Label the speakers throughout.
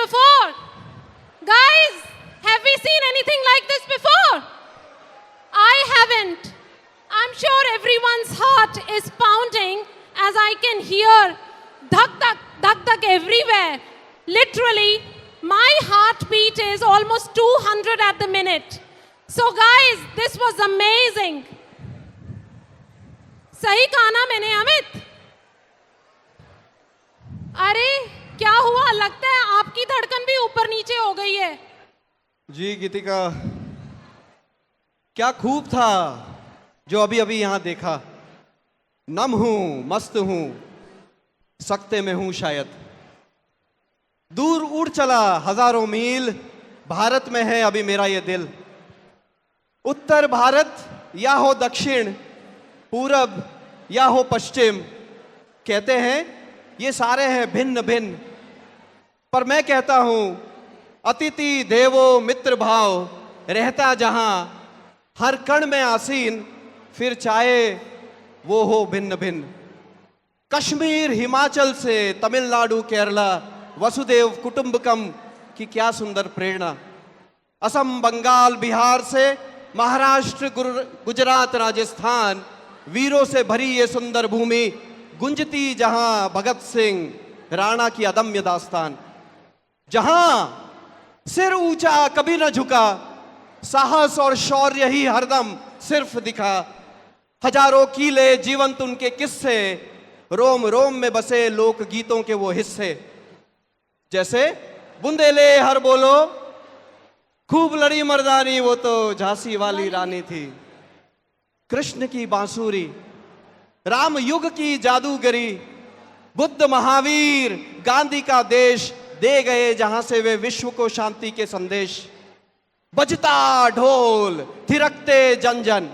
Speaker 1: before. Guys, have we seen anything like this before? I haven't. I'm sure everyone's heart is pounding as I can hear dhak dhak, dhak dhak everywhere. Literally, my heartbeat is almost 200 at the minute. So guys, this was amazing. सही कहा ना मैंने अमित? अरे क्या हुआ? लगता है आपकी धड़कन भी ऊपर नीचे हो गई है।
Speaker 2: जी गीतिका, क्या खूब था जो अभी अभी यहां देखा। नम हूं, मस्त हूं, सकते में हूं शायद। दूर उड़ चला हजारों मील, भारत में है अभी मेरा ये दिल। उत्तर भारत या हो दक्षिण, पूरब या हो पश्चिम, कहते हैं ये सारे हैं भिन्न भिन्न, पर मैं कहता हूं अतिथि देवो मित्र भाव, रहता जहां हर कण में आसीन, फिर चाहे वो हो भिन्न भिन्न। कश्मीर हिमाचल से तमिलनाडु केरला, वसुदेव कुटुंबकम की क्या सुंदर प्रेरणा। असम बंगाल बिहार से महाराष्ट्र गुजरात राजस्थान, वीरों से भरी ये सुंदर भूमि, गुंजती जहां भगत सिंह राणा की अदम्य दास्तान। जहां सिर ऊंचा कभी न झुका, साहस और शौर्य ही हरदम सिर्फ दिखा। हजारों कीले जीवंत उनके किस्से, रोम रोम में बसे लोक गीतों के वो हिस्से। जैसे बुंदेले हर बोलो, खूब लड़ी मर्दानी, वो तो झांसी वाली रानी थी। कृष्ण की बांसुरी, राम युग की जादूगरी, बुद्ध महावीर गांधी का देश, दे गए जहां से वे विश्व को शांति के संदेश। बजता ढोल थिरकते जन जन,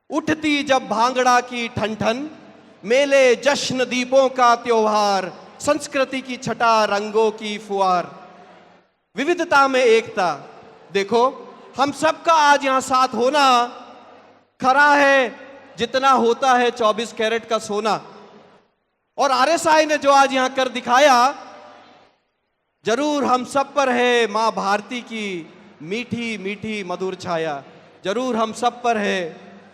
Speaker 2: उठती जब भांगड़ा की ठन ठन, मेले जश्न दीपों का त्योहार, संस्कृति की छटा रंगों की फुहार। विविधता में एकता, देखो हम सबका आज यहां साथ होना खरा है जितना होता है 24 कैरेट का सोना। और आरएसआई ने जो आज यहां कर दिखाया, जरूर हम सब पर है मां भारती की मीठी मीठी मधुर छाया। जरूर हम सब पर है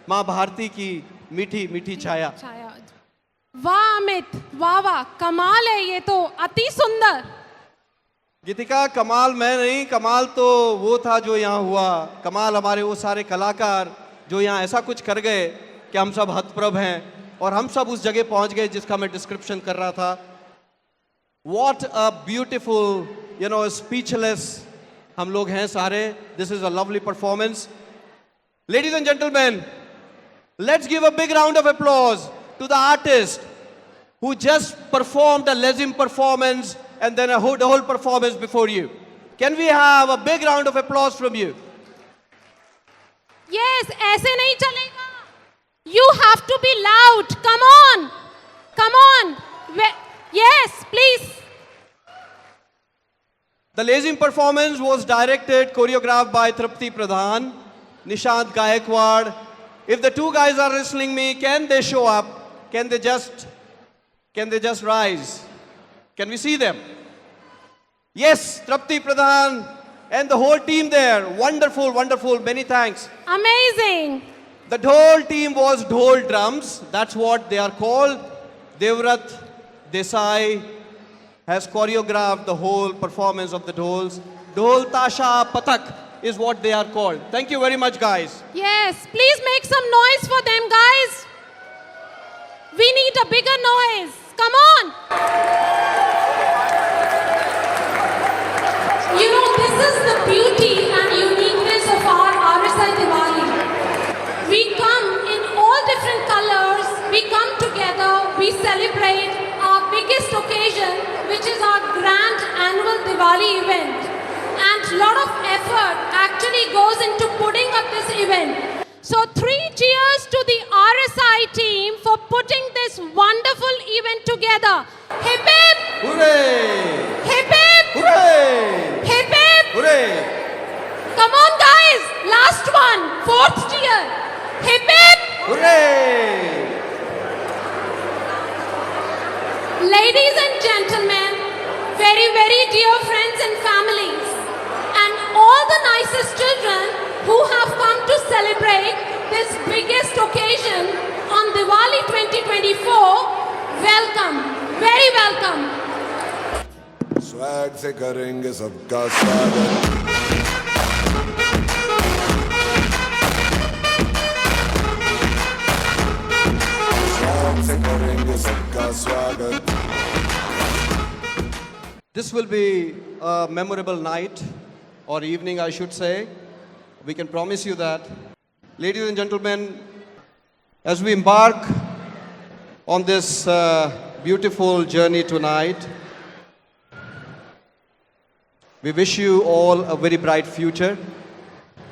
Speaker 2: मां भारती की मीठी मीठी छाया।
Speaker 1: वाह अमित, वाह वाह, कमाल है ये तो, अति सुंदर।
Speaker 2: गीतिका, कमाल मैं नहीं, कमाल तो वो था जो यहाँ हुआ। कमाल हमारे वो सारे कलाकार जो यहाँ ऐसा कुछ कर गए कि हम सब हतप्रभ हैं और हम सब उस जगह पहुंच गए जिसका मैं डिस्क्रिप्शन कर रहा था। What a beautiful, speechless हम लोग हैं सारे। This is a lovely performance. Ladies and gentlemen, let's give a big round of applause to the artist who just performed a legend performance and then the whole performance before you. Can we have a big round of applause from you?
Speaker 1: Yes, ऐसे नहीं चलेगा. You have to be loud. Come on. Come on. Yes, please.
Speaker 2: The legend performance was directed, choreographed by Tripti Pradhan, Nishant Gaikwad. If the two guys are listening me, can they show up? Can they just rise? Can we see them? Yes, Tripti Pradhan and the whole team there. Wonderful, wonderful. Many thanks.
Speaker 1: Amazing.
Speaker 2: The dhol team was dhol drums. That's what they are called. Devrat Desai has choreographed the whole performance of the dhols. Dhol Tasha Pathak is what they are called. Thank you very much, guys.
Speaker 1: Yes, please make some noise for them, guys. We need a bigger noise. Come on. You know, this is the beauty and uniqueness of our RSI Diwali. We come in all different colors, we come together, we celebrate our biggest occasion, which is our grand annual Diwali event. And a lot of effort actually goes into putting up this event. So 3 cheers to the RSI team for putting this wonderful event together. Hip hip!
Speaker 2: Hooray!
Speaker 1: Hip hip!
Speaker 2: Hooray!
Speaker 1: Hip hip!
Speaker 2: Hooray!
Speaker 1: Come on guys, last one, 4th cheer. Hip hip!
Speaker 2: Hooray!
Speaker 1: Ladies and gentlemen, very, very dear friends nicest children who have come to celebrate this biggest occasion on Diwali 2024, welcome, very welcome.
Speaker 3: Swag से करेंगे सबका स्वागत swag से करेंगे सबका स्वागत
Speaker 2: This will be a memorable night or evening, I should say. We can promise you that. Ladies and gentlemen, as we embark on this beautiful journey tonight, we wish you all a very bright future,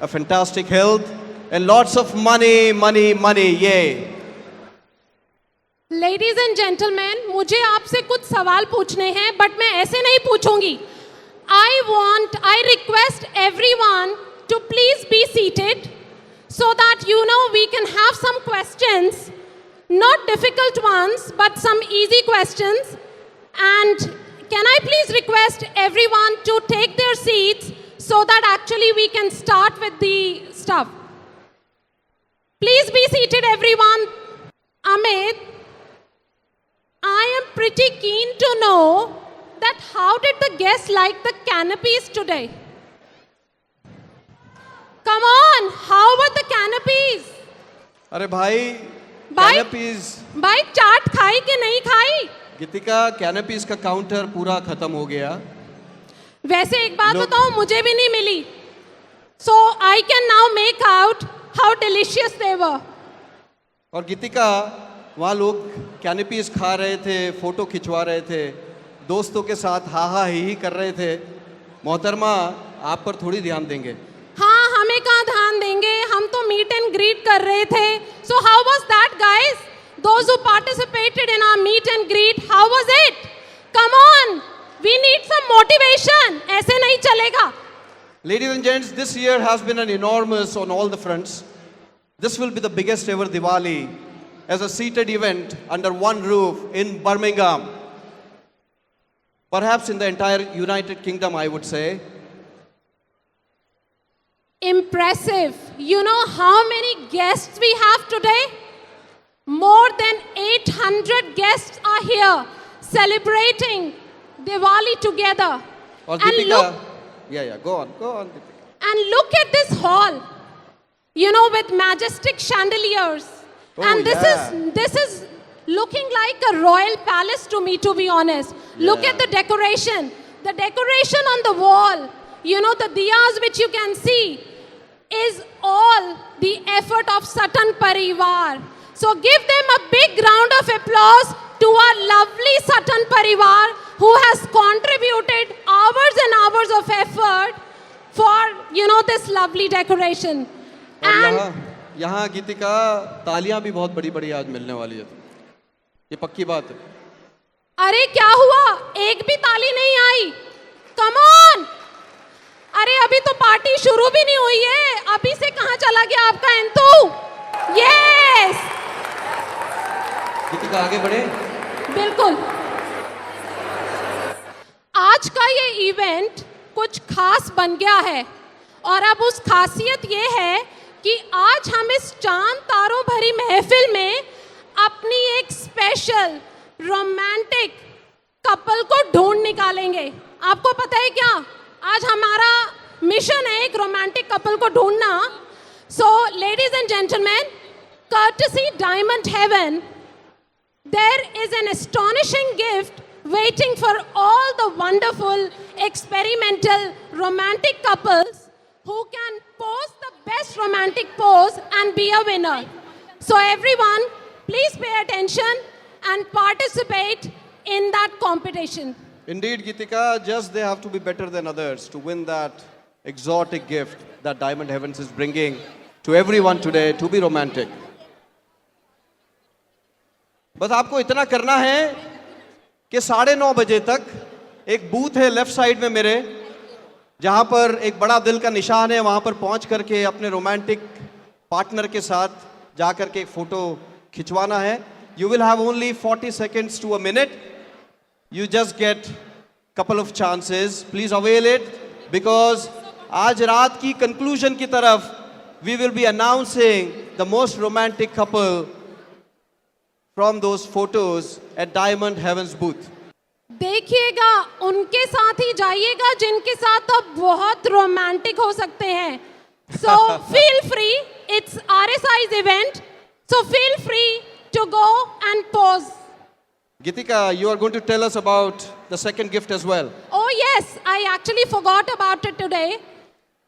Speaker 2: a fantastic health, and lots of money, money, money, yay!
Speaker 1: Ladies and gentlemen, मुझे आपसे कुछ सवाल पूछने हैं, but मैं ऐसे नहीं पूछूंगी. I request everyone to please be seated so that we can have some questions, not difficult ones, but some easy questions. And can I please request everyone to take their seats so that actually we can start with the stuff. Please be seated, everyone. Amit, I am pretty keen to know that how did the guests like the canopies today? Come on, how were the canopies?
Speaker 2: अरे भाई,
Speaker 1: भाई
Speaker 2: canopies,
Speaker 1: भाई चाट खाई कि नहीं खाई?
Speaker 2: गीतिका canopies का counter पूरा खत्म हो गया.
Speaker 1: वैसे एक बात
Speaker 2: लोग-
Speaker 1: बताऊं, मुझे भी नहीं मिली. So I can now make out how delicious they were.
Speaker 2: और गीतिका वहाँ लोग कैनपीज खा रहे थे, फोटो खिंचवा रहे थे, दोस्तों के साथ हा हा ही कर रहे थे. मोहतरमा, आप पर थोड़ी ध्यान देंगे.
Speaker 1: हाँ, हमें कहाँ ध्यान देंगे, हम तो मीट एंड ग्रीट कर रहे थे. So how was that, guys? Those who participated in our meet and greet, how was it? Come on, we need some motivation. ऐसे नहीं चलेगा.
Speaker 2: Ladies and gents, this year has been an enormous on all the fronts. This will be the biggest ever Diwali as a seated event under one roof in Birmingham. Perhaps in the entire United Kingdom, I would say.
Speaker 1: Impressive. You know how many guests we have today? More than 800 guests are here celebrating Diwali together.
Speaker 2: और
Speaker 1: And
Speaker 2: Geetika,
Speaker 1: look,
Speaker 2: go on, Gीतिका.
Speaker 1: and look at this hall, with majestic chandeliers.
Speaker 2: Oh,
Speaker 1: And
Speaker 2: yeah.
Speaker 1: this is looking like a royal palace to me, to be honest. Look
Speaker 2: Yeah.
Speaker 1: at the decoration. The decoration on the wall, the diyas which you can see, is all the effort of Satan Parivar. So give them a big round of applause to our lovely Satan Parivar who has contributed hours and hours of effort for, this lovely decoration.
Speaker 2: और
Speaker 1: And
Speaker 2: यहाँ गीतिका तालियां भी बहुत बड़ी बड़ी आज मिलने वाली है. ये पक्की बात है.
Speaker 1: अरे क्या हुआ, एक भी ताली नहीं आई? Come on. अरे अभी तो पार्टी शुरू भी नहीं हुई है, अभी से कहां चला गया आपका एंतु? यस,
Speaker 2: गीतिका आगे बढ़े.
Speaker 1: बिल्कुल. आज का ये इवेंट कुछ खास बन गया है और अब उस खासियत ये है कि आज हम इस चांद तारों भरी महफिल में अपनी एक स्पेशल रोमांटिक कपल को ढूंढ निकालेंगे. आपको पता है क्या, आज हमारा मिशन है एक रोमांटिक कपल को ढूंढना. So ladies and gentleman, courtesy Diamond Heaven, there is an astonishing gift waiting for all the wonderful experimental romantic couples who can pose the best romantic pose and be a winner. So everyone, please pay attention and participate in that competition.
Speaker 2: Indeed, Gीतिका, just they have to be better than others to win that exotic gift that Diamond Heavens is bringing to everyone today to be romantic. बस आपको इतना करना है कि 9:30 बजे तक एक booth है लेफ्ट साइड में मेरे, जहां पर एक बड़ा दिल का निशान है. वहां पर पहुंच करके अपने रोमांटिक पार्टनर के साथ जाकर के एक फोटो खिंचवाना है. You will have only 40 seconds to a minute. You just get couple of chances. Please avail it because आज रात की कंक्लूजन की तरफ we will be announcing the most romantic couple from those photos at Diamond Heaven's booth.
Speaker 1: देखिएगा, उनके साथ ही जाइएगा जिनके साथ आप बहुत रोमांटिक हो सकते हैं. So feel free, it's RSI's event, so feel free to go and pose.
Speaker 2: Gitika, you are going to tell us about the second gift as well.
Speaker 1: Oh yes, I actually forgot about it today.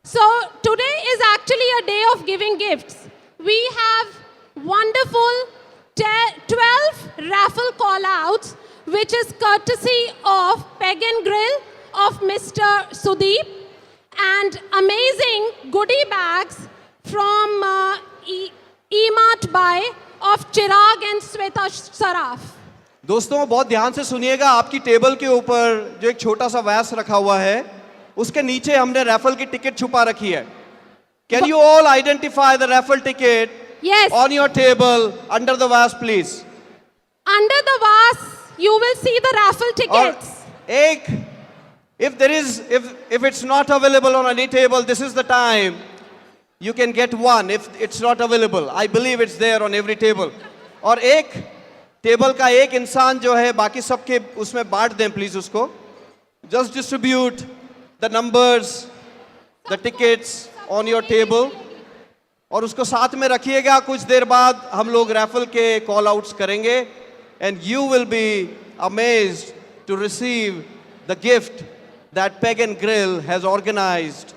Speaker 1: So today is actually a day of giving gifts. We have wonderful 12 raffle call-outs, which is courtesy of Pagan Grill of Mr. Sudeep, and amazing goodie bags from E-Mart Buy of Chirag and Sweta Saraf.
Speaker 2: दोस्तों बहुत ध्यान से सुनिएगा, आपकी table के ऊपर जो एक छोटा सा वैस रखा हुआ है उसके नीचे हमने रैफल की टिकट छुपा रखी है. Can you all identify the raffle ticket?
Speaker 1: Yes.
Speaker 2: On your table under the vase, please.
Speaker 1: Under the vase, you will see the raffle tickets.
Speaker 2: एक, if it's not available on any table, this is the time you can get one. If it's not available, I believe it's there on every table. और एक table का एक इंसान जो है बाकी सबके उसमें बांट दें प्लीज उसको. Just distribute the numbers, the tickets on your table. और उसको साथ में रखिएगा. कुछ देर बाद हम लोग रैफल के कॉल आउट्स करेंगे and you will be amazed to receive the gift that Pagan Grill has organized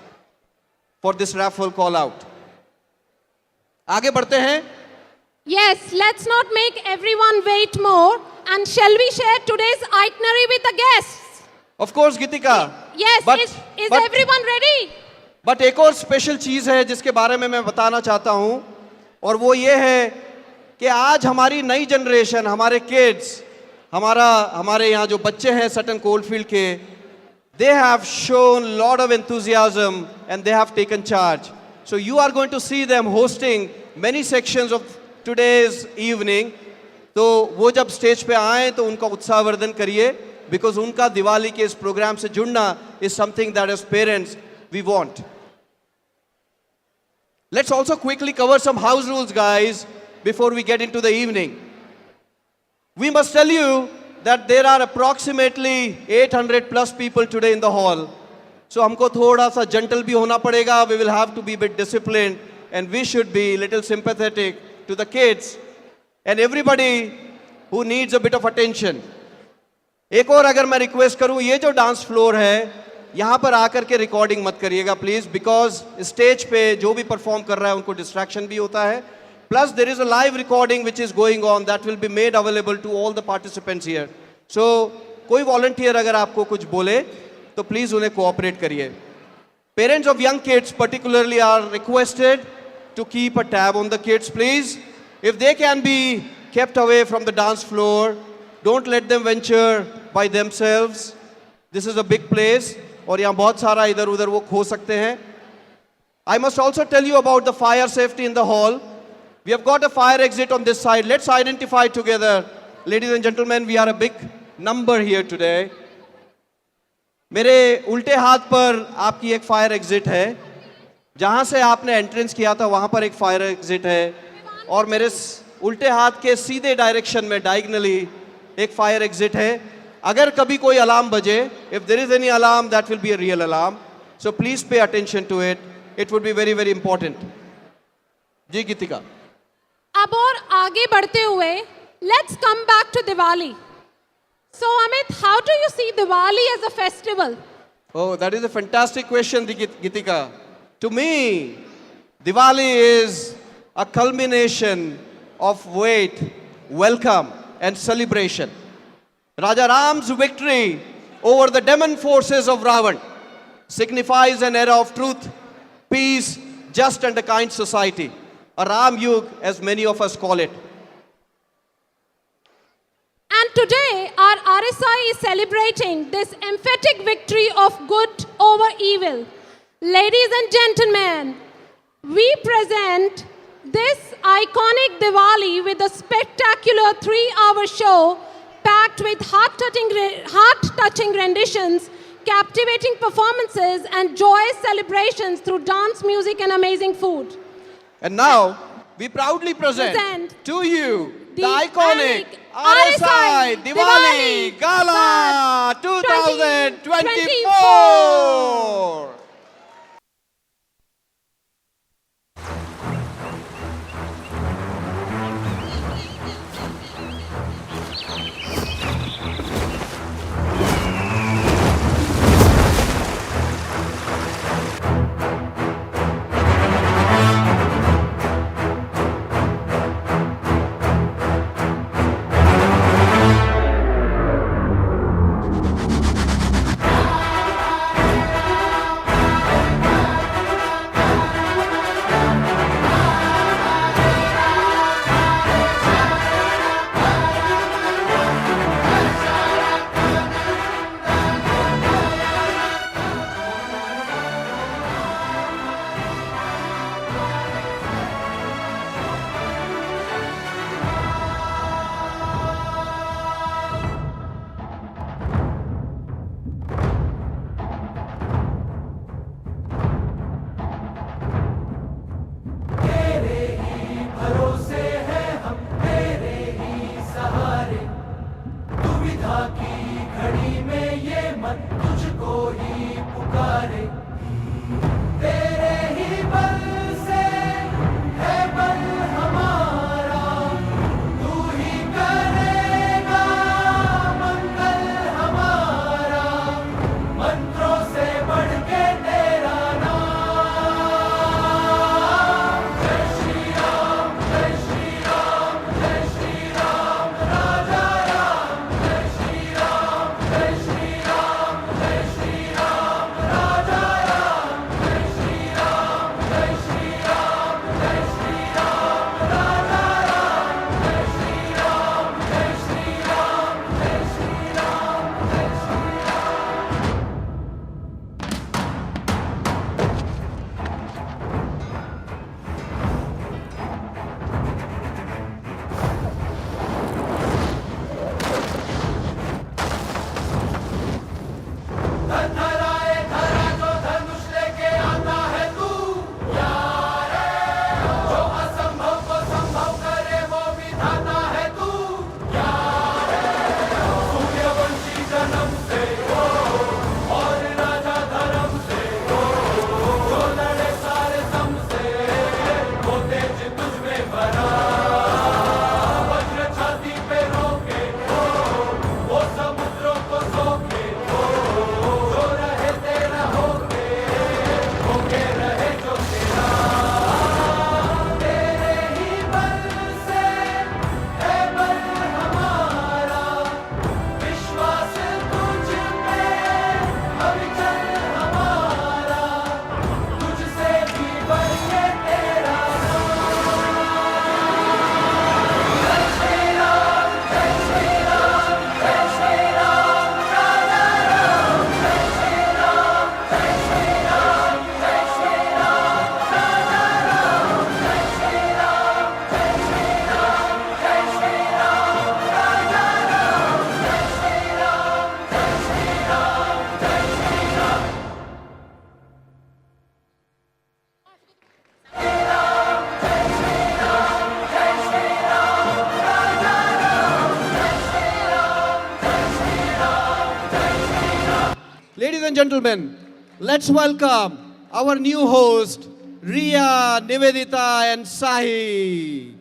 Speaker 2: for this raffle call out. आगे बढ़ते हैं.
Speaker 1: Yes, let's not make everyone wait more. And shall we share today's itinerary with the guests?
Speaker 2: Of course, Gitika.
Speaker 1: Yes,
Speaker 2: But-
Speaker 1: is
Speaker 2: but-
Speaker 1: everyone ready?
Speaker 2: But एक और special चीज है जिसके बारे में मैं बताना चाहता हूं, और वो ये है कि आज हमारी नई जनरेशन, हमारे किड्स, हमारे यहाँ जो बच्चे हैं सटन कोल्डफील्ड के, they have shown lot of enthusiasm and they have taken charge. So you are going to see them hosting many sections of today's evening. तो वो जब स्टेज पे आए तो उनका उत्साहवर्धन करिए, बिकॉज उनका दिवाली के इस प्रोग्राम से जुड़ना is something that as parents we want. Let's also quickly cover some house rules, guys, before we get into the evening. We must tell you that there are approximately 800 plus people today in the hall. So हमको थोड़ा सा gentle भी होना पड़ेगा. We will have to be a bit disciplined and we should be a little sympathetic to the kids and everybody who needs a bit of attention. एक और अगर मैं रिक्वेस्ट करूं, ये जो डांस फ्लोर है यहाँ पर आकर के रिकॉर्डिंग मत करिएगा प्लीज, बिकॉज स्टेज पे जो भी परफॉर्म कर रहा है उनको डिस्ट्रैक्शन भी होता है. Plus there is a live recording which is going on that will be made available to all the participants here. So कोई वॉलंटियर अगर आपको कुछ बोले तो प्लीज उन्हें कोऑपरेट करिए. Parents of young kids particularly are requested to keep a tab on the kids please. If they can be kept away from the dance floor, don't let them venture by themselves. This is a big place और यहाँ बहुत सारा इधर उधर वो खो सकते हैं. I must also tell you about the fire safety in the hall. We have got a fire exit on this side. Let's identify together. Ladies and gentlemen, we are a big number here today. मेरे उल्टे हाथ पर आपकी एक fire exit है. जहाँ से आपने एंट्रेंस किया था वहाँ पर एक फायर एग्जिट है, और मेरे उल्टे हाथ के सीधे डायरेक्शन में डायगनली एक फायर एग्जिट है. अगर कभी कोई अलार्म बजे, if there is any alarm, that will be a real alarm. So please pay attention to it. It would be very, very important. जी गीतिका.
Speaker 1: अब और आगे बढ़ते हुए, let's come back to Diwali. So Amit, how do you see Diwali as a festival?
Speaker 2: Oh, that is a fantastic question, Gitika. To me, Diwali is a culmination of wait, welcome, and celebration. Raja Ram's victory over the demon forces of Ravan signifies an era of truth, peace, just and a kind society. A Ram Yug, as many of us call it.
Speaker 1: And today, our RSI is celebrating this emphatic victory of good over evil. Ladies and gentlemen, we present this iconic Diwali with a spectacular 3-hour show packed with heart-touching renditions captivating performances, and joyous celebrations through dance, music, and amazing food.
Speaker 2: And now, we proudly present to you the iconic RSI Diwali Gala 2024. Ladies and gentlemen, let's welcome our new host, Riya, Nivedita, and Sahi.